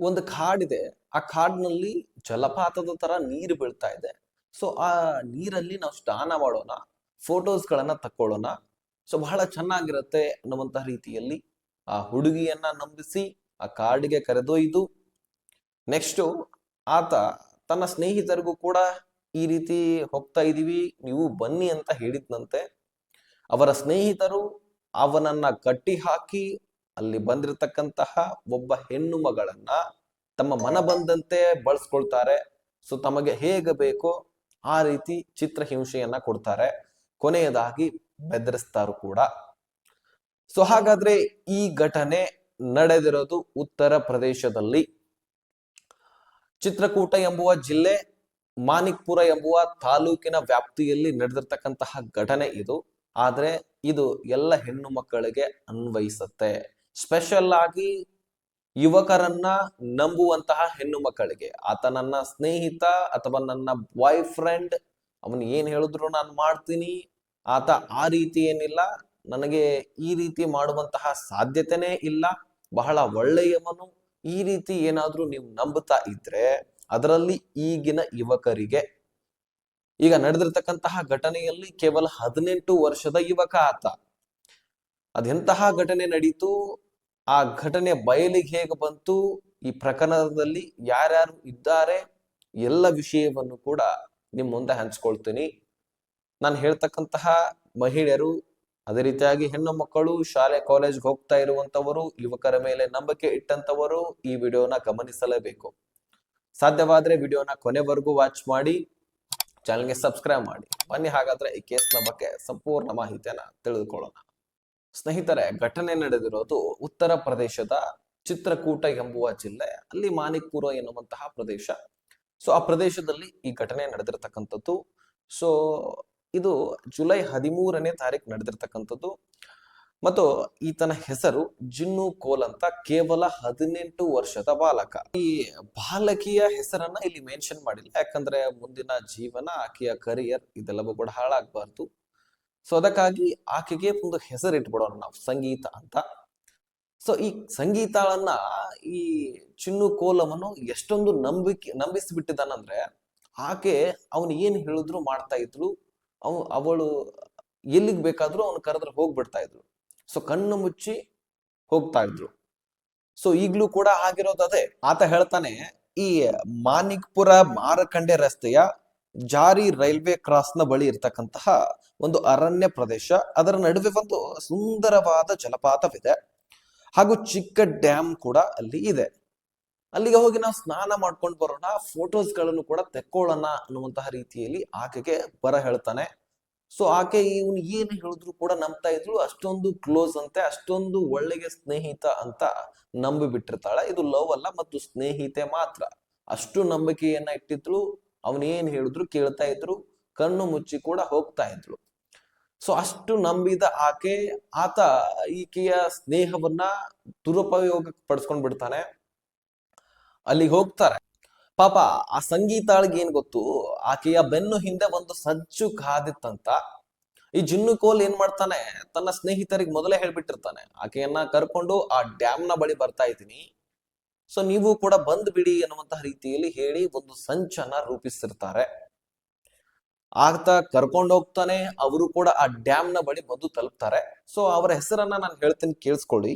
ಒಂದು ಕಾಡಿದೆ. ಆ ಕಾಡಿನಲ್ಲಿ ಜಲಪಾತದ ತರ ನೀರು ಬೀಳ್ತಾ ಇದೆ. ಸೊ ಆ ನೀರಲ್ಲಿ ನಾವು ಸ್ನಾನ ಮಾಡೋಣ, ಫೋಟೋಸ್ಗಳನ್ನ ತಕ್ಕೊಳ್ಳೋಣ. ಸೊ ಬಹಳ ಚೆನ್ನಾಗಿರುತ್ತೆ ಅನ್ನುವಂತಹ ರೀತಿಯಲ್ಲಿ ಆ ಹುಡುಗಿಯನ್ನ ನಂಬಿಸಿ ಆ ಕಾಡಿಗೆ ಕರೆದೊಯ್ದು ನೆಕ್ಸ್ಟ್ ಆತ ತನ್ನ ಸ್ನೇಹಿತರಿಗೂ ಕೂಡ ಈ ರೀತಿ ಹೋಗ್ತಾ ಇದೀವಿ, ನೀವು ಬನ್ನಿ ಅಂತ ಹೇಳಿದ್ನಂತೆ. ಅವರ ಸ್ನೇಹಿತರು ಅವನನ್ನ ಕಟ್ಟಿ ಹಾಕಿ ಅಲ್ಲಿ ಬಂದಿರತಕ್ಕಂತಹ ಒಬ್ಬ ಹೆಣ್ಣು ಮಗಳನ್ನ ತಮ್ಮ ಮನ ಬಂದಂತೆ ಬಳಸ್ಕೊಳ್ತಾರೆ. ಸೊ ತಮಗೆ ಹೇಗೆ ಬೇಕೋ ಆ ರೀತಿ ಚಿತ್ರಹಿಂಸೆಯನ್ನ ಕೊಡ್ತಾರೆ, ಕೊನೆಯದಾಗಿ ಬೆದರಿಸ್ತಾರು ಕೂಡ. ಸೊ ಹಾಗಾದ್ರೆ ಈ ಘಟನೆ ನಡೆದಿರೋದು ಉತ್ತರ ಪ್ರದೇಶದಲ್ಲಿ, ಚಿತ್ರಕೂಟ ಎಂಬುವ ಜಿಲ್ಲೆ, ಮಾನಿಕ್ಪುರ ಎಂಬುವ ತಾಲೂಕಿನ ವ್ಯಾಪ್ತಿಯಲ್ಲಿ ನಡೆದಿರ್ತಕ್ಕಂತಹ ಘಟನೆ ಇದು. ಆದ್ರೆ ಇದು ಎಲ್ಲ ಹೆಣ್ಣು ಮಕ್ಕಳಿಗೆ ಅನ್ವಯಿಸುತ್ತೆ, ಸ್ಪೆಷಲ್ ಆಗಿ ಯುವಕರನ್ನ ನಂಬುವಂತಹ ಹೆಣ್ಣು ಮಕ್ಕಳಿಗೆ. ಆತ ನನ್ನ ಸ್ನೇಹಿತ ಅಥವಾ ನನ್ನ ಬಾಯ್ ಫ್ರೆಂಡ್, ಅವನು ಏನ್ ಹೇಳಿದ್ರು ನಾನು ಮಾಡ್ತೀನಿ, ಆತ ಆ ರೀತಿ ಏನಿಲ್ಲ, ನನಗೆ ಈ ರೀತಿ ಮಾಡುವಂತಹ ಸಾಧ್ಯತೆನೇ ಇಲ್ಲ, ಬಹಳ ಒಳ್ಳೆಯವನು, ಈ ರೀತಿ ಏನಾದ್ರೂ ನೀವು ನಂಬುತ್ತಾ ಇದ್ರೆ, ಅದರಲ್ಲಿ ಈಗಿನ ಯುವಕರಿಗೆ, ಈಗ ನಡೆದಿರ್ತಕ್ಕಂತಹ ಘಟನೆಯಲ್ಲಿ ಕೇವಲ 18 ವರ್ಷದ ಯುವಕ ಆತ. ಅದೆಂತಹ ಘಟನೆ ನಡೀತು, ಆ ಘಟನೆ ಬಯಲಿಗೆ ಹೇಗೆ ಬಂತು, ಈ ಪ್ರಕರಣದಲ್ಲಿ ಯಾರ್ಯಾರು ಇದ್ದಾರೆ, ಎಲ್ಲ ವಿಷಯವನ್ನು ಕೂಡ ನಿಮ್ ಮುಂದೆ ಹಂಚ್ಕೊಳ್ತೀನಿ. ನಾನು ಹೇಳ್ತಕ್ಕಂತಹ ಮಹಿಳೆಯರು, ಅದೇ ರೀತಿಯಾಗಿ ಹೆಣ್ಣು ಮಕ್ಕಳು, ಶಾಲೆ ಕಾಲೇಜ್ಗೆ ಹೋಗ್ತಾ ಇರುವಂತವರು, ಯುವಕರ ಮೇಲೆ ನಂಬಿಕೆ ಇಟ್ಟಂತವರು ಈ ವಿಡಿಯೋನ ಗಮನಿಸಲೇಬೇಕು. ಸಾಧ್ಯವಾದ್ರೆ ವಿಡಿಯೋನ ಕೊನೆವರೆಗೂ ವಾಚ್ ಮಾಡಿ, ಚಾನಲ್ಗೆ ಸಬ್ಸ್ಕ್ರೈಬ್ ಮಾಡಿ. ಬನ್ನಿ ಹಾಗಾದ್ರೆ ಈ ಕೇಸ್ನ ಬಗ್ಗೆ ಸಂಪೂರ್ಣ ಮಾಹಿತಿಯನ್ನ ತಿಳಿದುಕೊಳ್ಳೋಣ. ಸ್ನೇಹಿತರೆ, ಘಟನೆ ನಡೆದಿರೋದು ಉತ್ತರ ಪ್ರದೇಶದ ಚಿತ್ರಕೂಟ ಎಂಬುವ ಜಿಲ್ಲೆ, ಅಲ್ಲಿ ಮಾನಿಕ್ಪುರ ಎನ್ನುವಂತಹ ಪ್ರದೇಶ. ಸೊ ಆ ಪ್ರದೇಶದಲ್ಲಿ ಈ ಘಟನೆ ನಡೆದಿರ್ತಕ್ಕಂಥದ್ದು. ಸೊ ಇದು ಜುಲೈ 13ನೇ ತಾರೀಕು ನಡೆದಿರ್ತಕ್ಕಂಥದ್ದು. ಮತ್ತು ಈತನ ಹೆಸರು ಜಿನ್ನು ಕೋಲ್ ಅಂತ, ಕೇವಲ 18 ವರ್ಷದ ಬಾಲಕ. ಈ ಬಾಲಕಿಯ ಹೆಸರನ್ನ ಇಲ್ಲಿ ಮೆನ್ಷನ್ ಮಾಡಿಲ್ಲ, ಯಾಕಂದ್ರೆ ಮುಂದಿನ ಜೀವನ, ಆಕೆಯ ಕರಿಯರ್ ಇದೆಲ್ಲವೂ ಕೂಡ ಹಾಳಾಗಬಾರ್ದು. ಸೊ ಅದಕ್ಕಾಗಿ ಆಕೆಗೆ ಒಂದು ಹೆಸರು ಇಟ್ಬಿಡೋಣ ನಾವು, ಸಂಗೀತ ಅಂತ. ಸೊ ಈ ಸಂಗೀತಾಳನ್ನ ಈ ಚಿನ್ನು ಕೋಲಮನು ಎಷ್ಟೊಂದು ನಂಬಿಸಿಬಿಟ್ಟಿದ್ದಾನಂದ್ರೆ, ಆಕೆ ಅವನು ಏನ್ ಹೇಳಿದ್ರು ಮಾಡ್ತಾ ಇದ್ರು, ಅವಳು ಎಲ್ಲಿಗ್ ಬೇಕಾದ್ರೂ ಅವನು ಕರೆದ್ರೆ ಹೋಗ್ಬಿಡ್ತಾ ಇದ್ರು. ಸೊ ಕಣ್ಣು ಮುಚ್ಚಿ ಹೋಗ್ತಾ ಇದ್ರು. ಸೊ ಈಗ್ಲೂ ಕೂಡ ಆಗಿರೋದು ಅದೇ. ಆತ ಹೇಳ್ತಾನೆ, ಈ ಮಾನಿಕ್ಪುರ ಮಾರಕಂಡೆ ರಸ್ತೆಯ ಜಾರಿ ರೈಲ್ವೆ ಕ್ರಾಸ್ ನ ಬಳಿ ಇರ್ತಕ್ಕಂತಹ ಒಂದು ಅರಣ್ಯ ಪ್ರದೇಶ, ಅದರ ನಡುವೆ ಒಂದು ಸುಂದರವಾದ ಜಲಪಾತವಿದೆ, ಹಾಗೂ ಚಿಕ್ಕ ಡ್ಯಾಮ್ ಕೂಡ ಅಲ್ಲಿ ಇದೆ. ಅಲ್ಲಿಗೆ ಹೋಗಿ ನಾವು ಸ್ನಾನ ಮಾಡ್ಕೊಂಡು ಬರೋಣ, ಫೋಟೋಸ್ ಗಳನ್ನು ಕೂಡ ತೆಕ್ಕೊಳ್ಳೋಣ ಅನ್ನುವಂತಹ ರೀತಿಯಲ್ಲಿ ಆಕೆಗೆ ಹೇಳ್ತಾನೆ. ಸೊ ಆಕೆ ಇವನು ಏನ್ ಹೇಳಿದ್ರು ಕೂಡ ನಂಬ್ತಾ ಇದ್ರು, ಅಷ್ಟೊಂದು ಕ್ಲೋಸ್ ಅಂತೆ, ಅಷ್ಟೊಂದು ಒಳ್ಳೆಯ ಸ್ನೇಹಿತ ಅಂತ ನಂಬಿ ಬಿಟ್ಟಿರ್ತಾಳೆ. ಇದು ಲವ್ ಅಲ್ಲ, ಮತ್ತು ಸ್ನೇಹಿತೆ ಮಾತ್ರ. ಅಷ್ಟು ನಂಬಿಕೆಯನ್ನ ಇಟ್ಟಿದ್ರು, ಅವನೇನ್ ಹೇಳಿದ್ರು ಕೇಳ್ತಾ ಇದ್ರು, ಕಣ್ಣು ಮುಚ್ಚಿ ಕೂಡ ಹೋಗ್ತಾ ಇದ್ರು. ಸೊ ಅಷ್ಟು ನಂಬಿದ ಆತ ಈಕೆಯ ಸ್ನೇಹವನ್ನ ದುರುಪಯೋಗ ಪಡಿಸ್ಕೊಂಡ್ ಬಿಡ್ತಾನೆ. ಅಲ್ಲಿಗೆ ಹೋಗ್ತಾರೆ. ಪಾಪ ಆ ಸಂಗೀತಾಳಿಗೆ ಏನ್ ಗೊತ್ತು, ಆಕೆಯ ಬೆನ್ನು ಹಿಂದೆ ಒಂದು ಸಜ್ಜು ಕಾದಿತ್ತಂತ. ಈ ಜಿನ್ನು ಕೋಲ್ ಏನ್ ಮಾಡ್ತಾನೆ, ತನ್ನ ಸ್ನೇಹಿತರಿಗೆ ಮೊದಲೇ ಹೇಳ್ಬಿಟ್ಟಿರ್ತಾನೆ, ಆಕೆಯನ್ನ ಕರ್ಕೊಂಡು ಆ ಡ್ಯಾಮ್ ನ ಬಳಿ ಬರ್ತಾ ಇದ್ದೀನಿ, ಸೊ ನೀವು ಕೂಡ ಬಂದ್ ಬಿಡಿ ಅನ್ನುವಂತಹ ರೀತಿಯಲ್ಲಿ ಹೇಳಿ ಒಂದು ಸಂಚನ್ನ ರೂಪಿಸಿರ್ತಾರೆ. ಆತ ಕರ್ಕೊಂಡು ಹೋಗ್ತಾನೆ, ಅವರು ಕೂಡ ಆ ಡ್ಯಾಮ್ ನ ಬಳಿ ಬಂದು ತಲುಪ್ತಾರೆ. ಸೊ ಅವರ ಹೆಸರನ್ನ ನಾನು ಹೇಳ್ತೀನಿ, ಕೇಳಿಸ್ಕೊಳ್ಳಿ.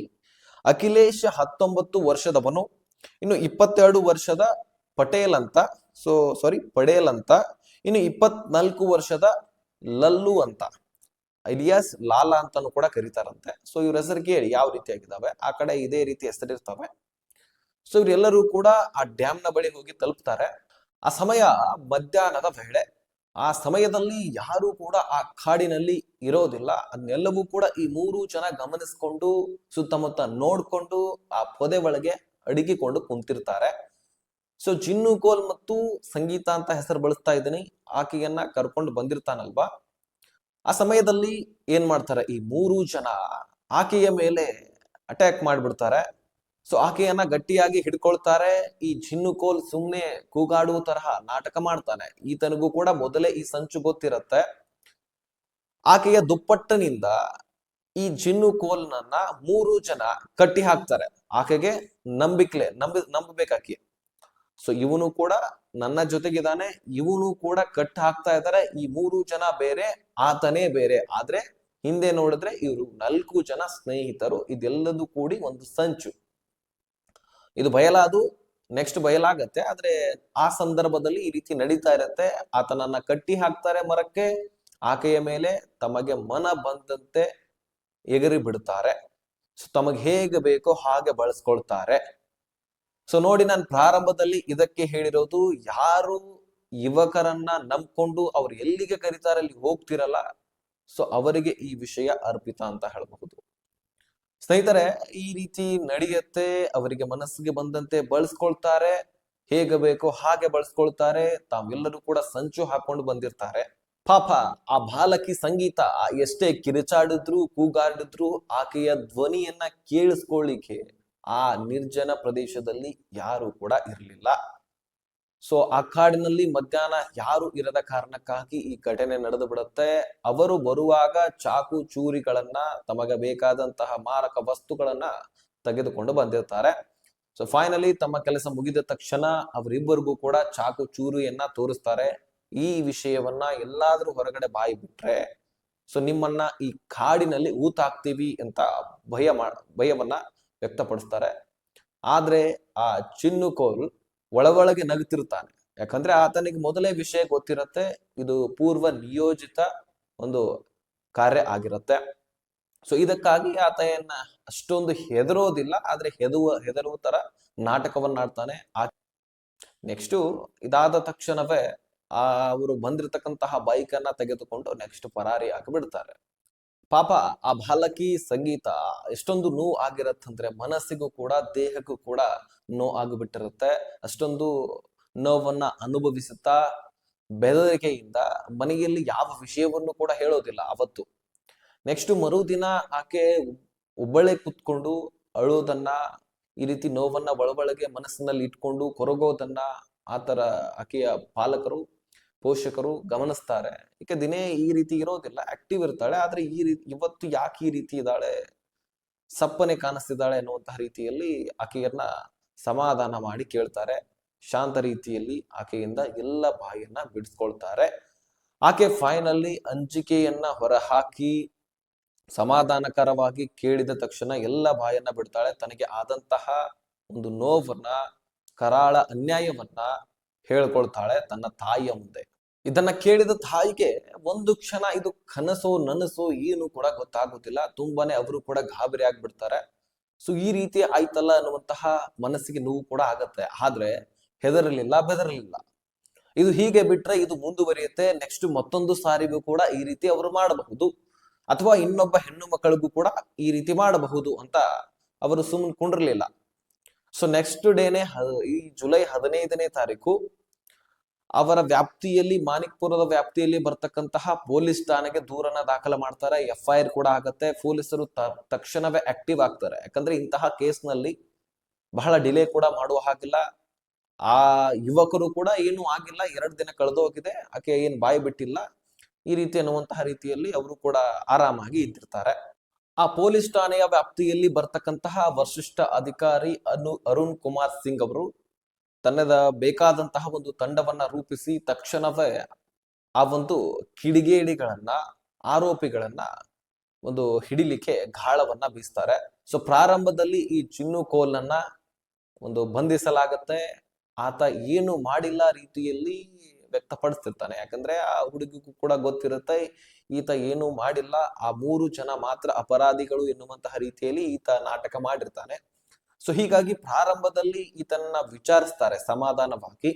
ಅಖಿಲೇಶ್ 19 ವರ್ಷದವನು, ಇನ್ನು 22 ವರ್ಷದ ಪಟೇಲ್ ಅಂತ, ಪಡೇಲ್ ಅಂತ, ಇನ್ನು 24 ವರ್ಷದ ಲಲ್ಲು ಅಂತ, ಇಲಿಯಾಸ್ ಲಾಲಾ ಅಂತಾನು ಕೂಡ ಕರೀತಾರಂತೆ. ಸೊ ಇವ್ರ ಹೆಸರು ಕೇಳಿ ಯಾವ ರೀತಿಯಾಗಿದ್ದಾವೆ, ಆ ಕಡೆ ಇದೇ ರೀತಿ ಹೆಸರಿರ್ತವೆ. ಸೊ ಇವರೆಲ್ಲರೂ ಕೂಡ ಆ ಡ್ಯಾಮ್ ನ ಬಳಿ ಹೋಗಿ ತಲುಪ್ತಾರೆ. ಆ ಸಮಯ ಮಧ್ಯಾಹ್ನದ ವೇಳೆ. ಆ ಸಮಯದಲ್ಲಿ ಯಾರು ಕೂಡ ಆ ಕಾಡಿನಲ್ಲಿ ಇರೋದಿಲ್ಲ. ಅದನ್ನೆಲ್ಲವೂ ಕೂಡ ಈ 3 ಜನ ಗಮನಿಸ್ಕೊಂಡು, ಸುತ್ತಮುತ್ತ ನೋಡ್ಕೊಂಡು, ಆ ಪೊದೆ ಒಳಗೆ ಅಡಗಿಕೊಂಡು ಕುಂತಿರ್ತಾರೆ. ಸೊ ಜಿನ್ನು ಕೋಲ್ ಮತ್ತು ಸಂಗೀತ ಅಂತ ಹೆಸರು ಬಳಸ್ತಾ ಇದ್ದೀನಿ, ಆಕೆಯನ್ನ ಕರ್ಕೊಂಡು ಬಂದಿರ್ತಾನಲ್ವಾ. ಆ ಸಮಯದಲ್ಲಿ ಏನ್ ಮಾಡ್ತಾರೆ, ಈ 3 ಜನ ಆಕೆಯ ಮೇಲೆ ಅಟ್ಯಾಕ್ ಮಾಡ್ಬಿಡ್ತಾರೆ. ಸೊ ಆಕೆಯನ್ನ ಗಟ್ಟಿಯಾಗಿ ಹಿಡ್ಕೊಳ್ತಾರೆ. ಈ ಜಿನ್ನು ಕೋಲ್ ಸುಮ್ನೆ ಕೂಗಾಡುವ ತರಹ ನಾಟಕ ಮಾಡ್ತಾನೆ. ಈತನಿಗೂ ಕೂಡ ಮೊದಲೇ ಈ ಸಂಚು ಗೊತ್ತಿರತ್ತೆ. ಆಕೆಯ ದುಪ್ಪಟ್ಟನಿಂದ ಈ ಜಿನ್ನು ಕೋಲ್ನನ್ನ 3 ಜನ ಕಟ್ಟಿ ಹಾಕ್ತಾರೆ. ಆಕೆಗೆ ನಂಬಬೇಕಾಕಿ. ಸೊ ಇವನು ಕೂಡ ನನ್ನ ಜೊತೆಗಿದ್ದಾನೆ, ಇವನು ಕೂಡ ಕಟ್ ಹಾಕ್ತಾ ಇದ್ದಾರೆ. ಈ 3 ಜನ ಬೇರೆ, ಆತನೇ ಬೇರೆ. ಆದ್ರೆ ಹಿಂದೆ ನೋಡಿದ್ರೆ ಇವರು 4 ಜನ ಸ್ನೇಹಿತರು. ಇದೆಲ್ಲದೂ ಕೂಡಿ ಒಂದು ಸಂಚು. ಇದು ಬಯಲಾದು ನೆಕ್ಸ್ಟ್ ಬಯಲಾಗತ್ತೆ. ಆದ್ರೆ ಆ ಸಂದರ್ಭದಲ್ಲಿ ಈ ರೀತಿ ನಡೀತಾ ಇರತ್ತೆ. ಆತನನ್ನ ಕಟ್ಟಿ ಹಾಕ್ತಾರೆ ಮರಕ್ಕೆ. ಆಕೆಯ ಮೇಲೆ ತಮಗೆ ಮನ ಬಂದಂತೆ ಎಗರಿ ಬಿಡುತ್ತಾರೆ. ಸೊ ತಮಗೆ ಹೇಗೆ ಬೇಕೋ ಹಾಗೆ ಬಳಸ್ಕೊಳ್ತಾರೆ. ಸೊ ನೋಡಿ, ನಾನು ಪ್ರಾರಂಭದಲ್ಲಿ ಇದಕ್ಕೆ ಹೇಳಿರೋದು, ಯಾರು ಯುವಕರನ್ನ ನಂಬ್ಕೊಂಡು ಅವ್ರು ಎಲ್ಲಿಗೆ ಕರೀತಾರೆ ಅಲ್ಲಿ ಹೋಗ್ತಿರಲ್ಲ, ಸೊ ಅವರಿಗೆ ಈ ವಿಷಯ ಅರ್ಪಿತ ಅಂತ ಹೇಳಬಹುದು. ಸ್ನೇಹಿತರೆ, ಈ ರೀತಿ ನಡೆಯುತ್ತೆ. ಅವರಿಗೆ ಮನಸ್ಸಿಗೆ ಬಂದಂತೆ ಬಳಸ್ಕೊಳ್ತಾರೆ, ಹೇಗೆ ಬೇಕೋ ಹಾಗೆ ಬಳಸ್ಕೊಳ್ತಾರೆ. ತಾವೆಲ್ಲರೂ ಕೂಡ ಸಂಚು ಹಾಕೊಂಡು ಬಂದಿರ್ತಾರೆ. ಪಾಪ ಆ ಬಾಲಕಿ ಸಂಗೀತ ಎಷ್ಟೇ ಕಿರಿಚಾಡಿದ್ರು, ಕೂಗಾಡಿದ್ರು, ಆಕೆಯ ಧ್ವನಿಯನ್ನ ಕೇಳಿಸ್ಕೊಳ್ಳಿಕ್ಕೆ ಆ ನಿರ್ಜನ ಪ್ರದೇಶದಲ್ಲಿ ಯಾರು ಕೂಡ ಇರಲಿಲ್ಲ. ಸೊ ಆ ಕಾಡಿನಲ್ಲಿ ಮಧ್ಯಾಹ್ನ ಯಾರು ಇರದ ಕಾರಣಕ್ಕಾಗಿ ಈ ಘಟನೆ ನಡೆದು ಬಿಡುತ್ತೆ. ಅವರು ಬರುವಾಗ ಚಾಕು ಚೂರಿಗಳನ್ನ, ತಮಗೆ ಬೇಕಾದಂತಹ ಮಾರಕ ವಸ್ತುಗಳನ್ನ ತೆಗೆದುಕೊಂಡು ಬಂದಿರ್ತಾರೆ. ಸೊ ಫೈನಲಿ ತಮ್ಮ ಕೆಲಸ ಮುಗಿದ ತಕ್ಷಣ ಅವರಿಬ್ಬರಿಗೂ ಕೂಡ ಚಾಕು ಚೂರಿಯನ್ನ ತೋರಿಸ್ತಾರೆ. ಈ ವಿಷಯವನ್ನ ಎಲ್ಲಾದ್ರೂ ಹೊರಗಡೆ ಬಾಯಿ ಬಿಟ್ರೆ ಸೊ ನಿಮ್ಮನ್ನ ಈ ಕಾಡಿನಲ್ಲಿ ಊತಾಕ್ತೀವಿ ಅಂತ ಭಯವನ್ನ ವ್ಯಕ್ತಪಡಿಸ್ತಾರೆ. ಆದ್ರೆ ಆ ಚಿನ್ನುಕೋಲ್ ಒಳಗೆ ನಗುತ್ತಿರ್ತಾನೆ. ಯಾಕಂದ್ರೆ ಆತನಿಗೆ ಮೊದಲೇ ವಿಷಯ ಗೊತ್ತಿರತ್ತೆ, ಇದು ಪೂರ್ವ ನಿಯೋಜಿತ ಒಂದು ಕಾರ್ಯ ಆಗಿರುತ್ತೆ. ಸೊ ಇದಕ್ಕಾಗಿ ಆತ ಅಷ್ಟೊಂದು ಹೆದರೋದಿಲ್ಲ. ಆದ್ರೆ ಹೆದರುವ ತರ ನಾಟಕವನ್ನಾಡ್ತಾನೆ. ನೆಕ್ಸ್ಟ್ ಇದಾದ ತಕ್ಷಣವೇ ಅವರು ಬಂದಿರತಕ್ಕಂತಹ ಬೈಕ್ ಅನ್ನ ತೆಗೆದುಕೊಂಡು ನೆಕ್ಸ್ಟ್ ಪರಾರಿ ಆಗಿಬಿಡ್ತಾರೆ. ಪಾಪ ಆ ಬಾಲಕಿ ಸಂಗೀತ ಎಷ್ಟೊಂದು ನೋವು ಆಗಿರತ್ತಂದ್ರೆ, ಮನಸ್ಸಿಗೂ ಕೂಡ ದೇಹಕ್ಕೂ ಕೂಡ ನೋವು ಆಗಿಬಿಟ್ಟಿರುತ್ತೆ. ಅಷ್ಟೊಂದು ನೋವನ್ನ ಅನುಭವಿಸುತ್ತಾ ಬೆದರಿಕೆಯಿಂದ ಮನೆಯಲ್ಲಿ ಯಾವ ವಿಷಯವನ್ನು ಕೂಡ ಹೇಳೋದಿಲ್ಲ ಅವತ್ತು. ನೆಕ್ಸ್ಟ್ ಮರುದಿನ ಆಕೆ ಒಬ್ಬಳೇ ಕುತ್ಕೊಂಡು ಅಳೋದನ್ನ, ಈ ರೀತಿ ನೋವನ್ನ ಒಳಗೆ ಮನಸ್ಸಿನಲ್ಲಿ ಇಟ್ಕೊಂಡು ಕೊರಗೋದನ್ನ ಆತರ ಆಕೆಯ ಪಾಲಕರು, ಪೋಷಕರು ಗಮನಿಸ್ತಾರೆ. ಈಗ ದಿನೇ ಈ ರೀತಿ ಇರೋದಿಲ್ಲ, ಆಕ್ಟಿವ್ ಇರ್ತಾಳೆ. ಆದ್ರೆ ಇವತ್ತು ಯಾಕೆ ಈ ರೀತಿ ಇದ್ದಾಳೆ, ಸಪ್ಪನೆ ಕಾಣಿಸ್ತಿದ್ದಾಳೆ ಅನ್ನುವಂತಹ ರೀತಿಯಲ್ಲಿ ಆಕೆಯನ್ನ ಸಮಾಧಾನ ಮಾಡಿ ಕೇಳ್ತಾರೆ. ಶಾಂತ ರೀತಿಯಲ್ಲಿ ಆಕೆಯಿಂದ ಎಲ್ಲ ಬಾಯನ್ನ ಬಿಡಿಸ್ಕೊಳ್ತಾರೆ. ಆಕೆ ಫೈನಲಿ ಅಂಜಿಕೆಯನ್ನ ಹೊರಹಾಕಿ ಸಮಾಧಾನಕರವಾಗಿ ಕೇಳಿದ ತಕ್ಷಣ ಎಲ್ಲ ಬಾಯನ್ನ ಬಿಡ್ತಾಳೆ. ತನಗೆ ಆದಂತಹ ಒಂದು ನೋವನ್ನ, ಕರಾಳ ಅನ್ಯಾಯವನ್ನ ಹೇಳ್ಕೊಳ್ತಾಳೆ ತನ್ನ ತಾಯಿಯ ಮುಂದೆ. ಇದನ್ನ ಕೇಳಿದ ತಾಯಿಗೆ ಒಂದು ಕ್ಷಣ ಇದು ಕನಸೋ ನನಸೋ ಏನು ಕೂಡ ಗೊತ್ತಾಗುತ್ತಿಲ್ಲ. ತುಂಬಾನೇ ಅವರು ಕೂಡ ಗಾಬರಿ ಆಗ್ಬಿಡ್ತಾರೆ. ಸೊ ಈ ರೀತಿ ಆಯ್ತಲ್ಲ ಅನ್ನುವಂತಹ ಮನಸ್ಸಿಗೆ ನೋವು ಕೂಡ ಆಗತ್ತೆ. ಆದ್ರೆ ಹೆದರಲಿಲ್ಲ, ಬೆದರಲಿಲ್ಲ. ಇದು ಹೀಗೆ ಬಿಟ್ರೆ ಇದು ಮುಂದುವರಿಯುತ್ತೆ. ನೆಕ್ಸ್ಟ್ ಮತ್ತೊಂದು ಸಾರಿಗೂ ಕೂಡ ಈ ರೀತಿ ಅವರು ಮಾಡಬಹುದು, ಅಥವಾ ಇನ್ನೊಬ್ಬ ಹೆಣ್ಣು ಮಕ್ಕಳಿಗೂ ಕೂಡ ಈ ರೀತಿ ಮಾಡಬಹುದು ಅಂತ ಅವರು ಸುಮ್ಮನೆ ಕುಂಡಿರ್ಲಿಲ್ಲ. ಸೊ ನೆಕ್ಸ್ಟ್ ಡೇನೆ ಈ ಜುಲೈ 15ನೇ ತಾರೀಕು ಅವರ ವ್ಯಾಪ್ತಿಯಲ್ಲಿ, ಮಾನಿಕ್ಪುರದ ವ್ಯಾಪ್ತಿಯಲ್ಲಿ ಬರ್ತಕ್ಕಂತಹ ಪೊಲೀಸ್ ಠಾಣೆಗೆ ದೂರನ್ನ ದಾಖಲು ಮಾಡ್ತಾರೆ. FIR ಕೂಡ ಆಗತ್ತೆ. ಪೊಲೀಸರು ತಕ್ಷಣವೇ ಆಕ್ಟಿವ್ ಆಗ್ತಾರೆ. ಯಾಕಂದ್ರೆ ಇಂತಹ ಕೇಸ್ನಲ್ಲಿ ಬಹಳ ಡಿಲೇ ಕೂಡ ಮಾಡುವ ಹಾಗಿಲ್ಲ. ಆ ಯುವಕರು ಕೂಡ ಏನು ಆಗಿಲ್ಲ, 2 ದಿನ ಕಳೆದು ಹೋಗಿದೆ, ಆಕೆ ಏನ್ ಬಾಯಿ ಬಿಟ್ಟಿಲ್ಲ, ಈ ರೀತಿ ಅನ್ನುವಂತಹ ರೀತಿಯಲ್ಲಿ ಅವರು ಕೂಡ ಆರಾಮಾಗಿ ಇದ್ದಿರ್ತಾರೆ. ಆ ಪೊಲೀಸ್ ಠಾಣೆಯ ವ್ಯಾಪ್ತಿಯಲ್ಲಿ ಬರ್ತಕ್ಕಂತಹ ವರಿಷ್ಠ ಅಧಿಕಾರಿ ಅರುಣ್ ಕುಮಾರ್ ಸಿಂಗ್ ಅವರು ತನ್ನದ ಬೇಕಾದಂತಹ ಒಂದು ತಂಡವನ್ನ ರೂಪಿಸಿ ತಕ್ಷಣವೇ ಆ ಒಂದು ಕಿಡಿಗೇಡಿಗಳನ್ನ, ಆರೋಪಿಗಳನ್ನ ಒಂದು ಹಿಡಿಲಿಕ್ಕೆ ಗಾಳವನ್ನ ಬೀಸ್ತಾರೆ. ಸೊ ಪ್ರಾರಂಭದಲ್ಲಿ ಈ ಚಿನ್ನು ಕೋಲ್ನನ್ನ ಒಂದು ಬಂಧಿಸಲಾಗತ್ತೆ. ಆತ ಏನು ಮಾಡಿಲ್ಲ ರೀತಿಯಲ್ಲಿ ವ್ಯಕ್ತಪಡಿಸ್ತಿರ್ತಾನೆ. ಯಾಕಂದ್ರೆ ಆ ಹುಡುಗಿಗೂ ಕೂಡ ಗೊತ್ತಿರುತ್ತೆ ಈತ ಏನು ಮಾಡಿಲ್ಲ, ಆ 3 ಜನ ಮಾತ್ರ ಅಪರಾಧಿಗಳು ಎನ್ನುವಂತಹ ರೀತಿಯಲ್ಲಿ ಈತ ನಾಟಕ ಮಾಡಿರ್ತಾನೆ. ಸೊ ಹೀಗಾಗಿ ಪ್ರಾರಂಭದಲ್ಲಿ ಈತನ್ನ ವಿಚಾರಿಸ್ತಾರೆ ಸಮಾಧಾನವಾಗಿ.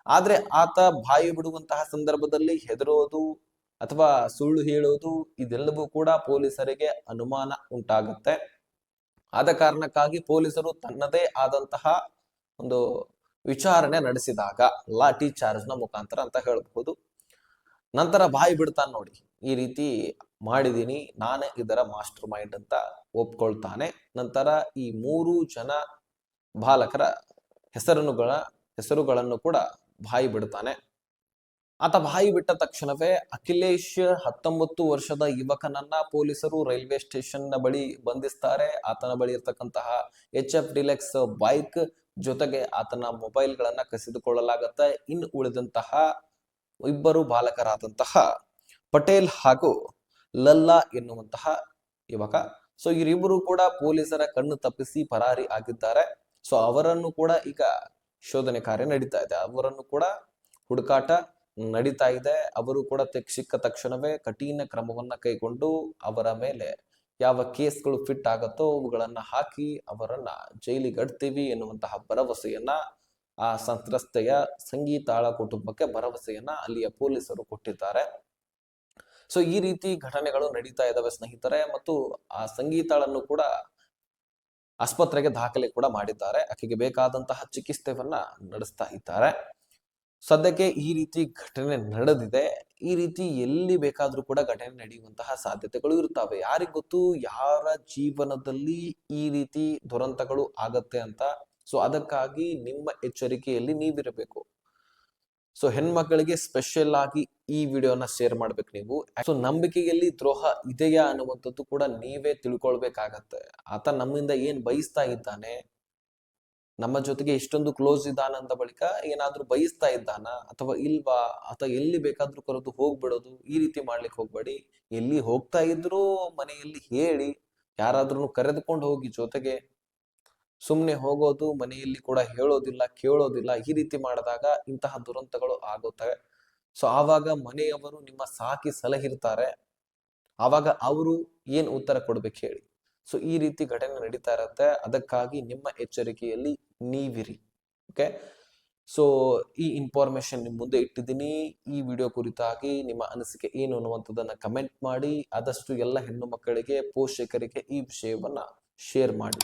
ಆದ್ರೆ ಆತ ಬಾಯಿ ಬಿಡುವಂತಹ ಸಂದರ್ಭದಲ್ಲಿ ಹೆದರೋದು ಅಥವಾ ಸುಳ್ಳು ಹೇಳೋದು ಇದೆಲ್ಲವೂ ಕೂಡ ಪೊಲೀಸರಿಗೆ ಅನುಮಾನ ಉಂಟಾಗುತ್ತೆ. ಆದ ಕಾರಣಕ್ಕಾಗಿ ಪೊಲೀಸರು ತನ್ನದೇ ಆದಂತಹ ಒಂದು ವಿಚಾರಣೆ ನಡೆಸಿದಾಗ ಲಾಠಿ ಚಾರ್ಜ್ ನ ಮುಖಾಂತರ ಅಂತ ಹೇಳಬಹುದು. ನಂತರ ಬಾಯಿ ಬಿಡ್ತಾನೆ, ನೋಡಿ ಈ ರೀತಿ ಮಾಡಿದೀನಿ, ನಾನೇ ಇದರ ಮಾಸ್ಟರ್ ಮೈಂಡ್ ಅಂತ ಒಪ್ಕೊಳ್ತಾನೆ. ನಂತರ ಈ 3 ಜನ ಬಾಲಕರ ಹೆಸರುಗಳನ್ನು ಕೂಡ ಬಾಯಿ ಬಿಡ್ತಾನೆ. ಆತ ಬಾಯಿ ಬಿಟ್ಟ ತಕ್ಷಣವೇ ಅಖಿಲೇಶ್ 19 ವರ್ಷದ ಯುವಕನನ್ನ ಪೊಲೀಸರು ರೈಲ್ವೆ ಸ್ಟೇಷನ್ ನ ಬಳಿ ಬಂಧಿಸ್ತಾರೆ. ಆತನ ಬಳಿ ಇರ್ತಕ್ಕಂತಹ HF ಡಿಲೆಕ್ಸ್ ಬೈಕ್ ಜೊತೆಗೆ ಆತನ ಮೊಬೈಲ್ ಗಳನ್ನ ಕಸಿದುಕೊಳ್ಳಲಾಗತ್ತೆ. ಇನ್ನು ಉಳಿದಂತಹ ಇಬ್ಬರು ಬಾಲಕರಾದಂತಹ ಪಟೇಲ್ ಹಾಗೂ ಲಲ್ಲಾ ಎನ್ನುವಂತಹ ಯುವಕ, ಸೊ ಇವರಿಬ್ಬರು ಕೂಡ ಪೊಲೀಸರ ಕಣ್ಣು ತಪ್ಪಿಸಿ ಪರಾರಿ ಆಗಿದ್ದಾರೆ. ಸೊ ಅವರನ್ನು ಕೂಡ ಈಗ ಶೋಧನೆ ಕಾರ್ಯ ನಡೀತಾ ಇದೆ, ಅವರನ್ನು ಕೂಡ ಹುಡುಕಾಟ ನಡೀತಾ ಇದೆ. ಅವರು ಕೂಡ ಸಿಕ್ಕ ತಕ್ಷಣವೇ ಕಠಿಣ ಕ್ರಮವನ್ನ ಕೈಗೊಂಡು ಅವರ ಮೇಲೆ ಯಾವ ಕೇಸ್ಗಳು ಫಿಟ್ ಆಗತ್ತೋ ಅವುಗಳನ್ನ ಹಾಕಿ ಅವರನ್ನ ಜೈಲಿಗೆ ಅಡ್ತೀವಿ ಎನ್ನುವಂತಹ ಭರವಸೆಯನ್ನ ಆ ಸಂತ್ರಸ್ತೆಯ ಸಂಗೀತಾಳ ಕುಟುಂಬಕ್ಕೆ ಭರವಸೆಯನ್ನ ಅಲ್ಲಿಯ ಪೊಲೀಸರು ಕೊಟ್ಟಿದ್ದಾರೆ. ಸೊ ಈ ರೀತಿ ಘಟನೆಗಳು ನಡೀತಾ ಇದ್ದಾವೆ ಸ್ನೇಹಿತರೆ. ಮತ್ತು ಆ ಸಂಗೀತಾಳನ್ನು ಕೂಡ ಆಸ್ಪತ್ರೆಗೆ ದಾಖಲೆ ಕೂಡ ಮಾಡಿದ್ದಾರೆ. ಆಕೆಗೆ ಬೇಕಾದಂತಹ ಚಿಕಿತ್ಸೆಯನ್ನ ನಡೆಸ್ತಾ ಇದ್ದಾರೆ. ಸದ್ಯಕ್ಕೆ ಈ ರೀತಿ ಘಟನೆ ನಡೆದಿದೆ. ಈ ರೀತಿ ಎಲ್ಲಿ ಬೇಕಾದ್ರೂ ಕೂಡ ಘಟನೆ ನಡೆಯುವಂತಹ ಸಾಧ್ಯತೆಗಳು ಇರ್ತವೆ. ಯಾರಿಗ್ ಗೊತ್ತು ಯಾರ ಜೀವನದಲ್ಲಿ ಈ ರೀತಿ ದುರಂತಗಳು ಆಗತ್ತೆ ಅಂತ. ಸೊ ಅದಕ್ಕಾಗಿ ನಿಮ್ಮ ಎಚ್ಚರಿಕೆಯಲ್ಲಿ ನೀವಿರಬೇಕು. ಸೊ ಹೆಣ್ಮಕ್ಳಿಗೆ ಸ್ಪೆಷಲ್ ಆಗಿ ಈ ವಿಡಿಯೋನ ಶೇರ್ ಮಾಡ್ಬೇಕು ನೀವು. ಸೊ ನಂಬಿಕೆಯಲ್ಲಿ ದ್ರೋಹ ಇದೆಯಾ ಅನ್ನುವಂಥದ್ದು ಕೂಡ ನೀವೇ ತಿಳ್ಕೊಳ್ಬೇಕಾಗತ್ತೆ. ಆತ ನಮ್ಮಿಂದ ಏನ್ ಬಯಸ್ತಾ ಇದ್ದಾನೆ, ನಮ್ಮ ಜೊತೆಗೆ ಇಷ್ಟೊಂದು ಕ್ಲೋಸ್ ಇದ್ದಾನಂದ ಬಳಿಕ ಏನಾದ್ರೂ ಬಯಸ್ತಾ ಇದ್ದಾನ ಅಥವಾ ಇಲ್ವಾ, ಅಥವಾ ಎಲ್ಲಿ ಬೇಕಾದ್ರೂ ಕರೆದು ಹೋಗ್ಬಿಡೋದು, ಈ ರೀತಿ ಮಾಡ್ಲಿಕ್ಕೆ ಹೋಗ್ಬೇಡಿ. ಎಲ್ಲಿ ಹೋಗ್ತಾ ಇದ್ರು ಮನೆಯಲ್ಲಿ ಹೇಳಿ, ಯಾರಾದ್ರೂ ಕರೆದುಕೊಂಡು ಹೋಗಿ ಜೊತೆಗೆ. ಸುಮ್ನೆ ಹೋಗೋದು, ಮನೆಯಲ್ಲಿ ಕೂಡ ಹೇಳೋದಿಲ್ಲ, ಕೇಳೋದಿಲ್ಲ, ಈ ರೀತಿ ಮಾಡಿದಾಗ ಇಂತಹ ದುರಂತಗಳು ಆಗುತ್ತವೆ. ಸೊ ಆವಾಗ ಮನೆಯವರು ನಿಮ್ಮ ಸಾಕಿ ಸಲಹಿರ್ತಾರೆ, ಆವಾಗ ಅವರು ಏನ್ ಉತ್ತರ ಕೊಡ್ಬೇಕು ಹೇಳಿ. ಸೊ ಈ ರೀತಿ ಘಟನೆ ನಡೀತಾ ಇರತ್ತೆ. ಅದಕ್ಕಾಗಿ ನಿಮ್ಮ ಎಚ್ಚರಿಕೆಯಲ್ಲಿ ನೀವಿರಿ. ಓಕೆ, ಸೊ ಈ ಇನ್ಫಾರ್ಮೇಶನ್ ನಿಮ್ ಮುಂದೆ ಇಟ್ಟಿದ್ದೀನಿ. ಈ ವಿಡಿಯೋ ಕುರಿತಾಗಿ ನಿಮ್ಮ ಅನಿಸಿಕೆ ಏನು ಅನ್ನುವಂಥದ್ದನ್ನ ಕಮೆಂಟ್ ಮಾಡಿ. ಆದಷ್ಟು ಎಲ್ಲ ಹೆಣ್ಣು ಮಕ್ಕಳಿಗೆ, ಪೋಷಕರಿಗೆ ಈ ವಿಷಯವನ್ನ ಶೇರ್ ಮಾಡಿ.